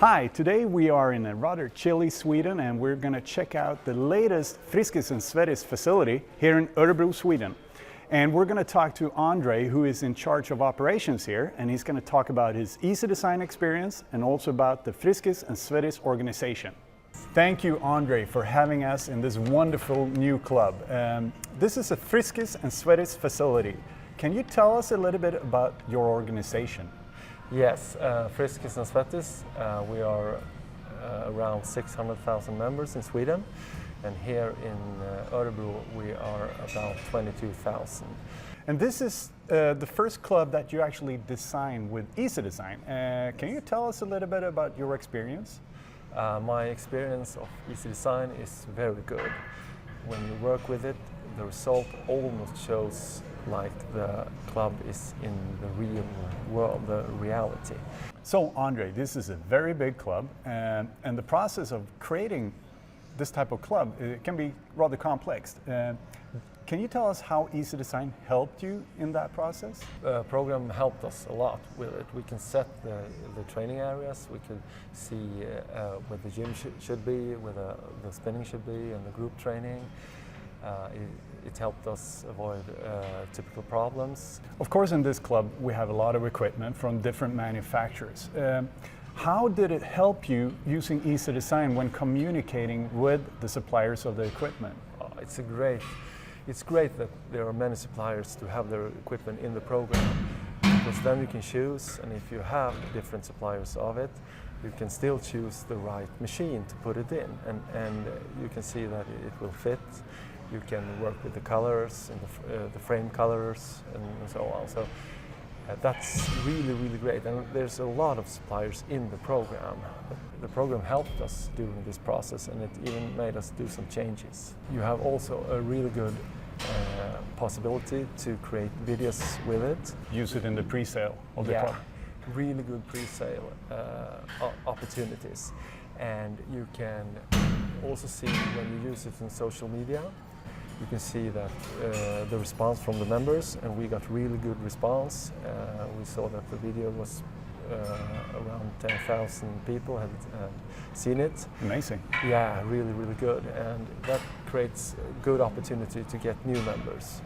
Hi, today we are in a rather chilly Sweden and we're going to check out the latest Friskis&Svettis facility here in Örebro, Sweden. And we're going to talk to Andre, who is in charge of operations here, and he's going to talk about his Ecdesign experience and also about the Friskis&Svettis organization. Thank you, Andre, for having us in this wonderful new club. This is a Friskis&Svettis facility. Can you tell us a little bit about your organization? Yes, Friskis&Svettis, we are around 600,000 members in Sweden, and here in Örebro we are about 22,000. And this is the first club that you actually designed with Ecdesign. Can you tell us a little bit about your experience? My experience of Ecdesign is very good. When you work with it, the result almost shows like the club is in the real world, the reality. So Andre, this is a very big club, and the process of creating this type of club can be rather complex. Can you tell us how Ecdesign helped you in that process? The program helped us a lot with it. We can set the training areas, we can see where the gym should be, where the spinning should be, and the group training. It helped us avoid typical problems. Of course, in this club we have a lot of equipment from different manufacturers. How did it help you using Ecdesign when communicating with the suppliers of the equipment? It's great that there are many suppliers to have their equipment in the program, because then you can choose, and if you have different suppliers of it, you can still choose the right machine to put it in, and you can see that it will fit. You can work with the colors and the frame colors and so on. So that's really great, and there's a lot of suppliers in the program. The program helped us during this process, and it even made us do some changes. You have also a really good possibility to create videos with it. Use it in the pre-sale of the club. Really good pre-sale opportunities, and you can also see when you use it in social media. You can see that the response from the members, and we got really good response. We saw that the video was around 10,000 people had seen it. Amazing. Yeah, really good, and that creates a good opportunity to get new members.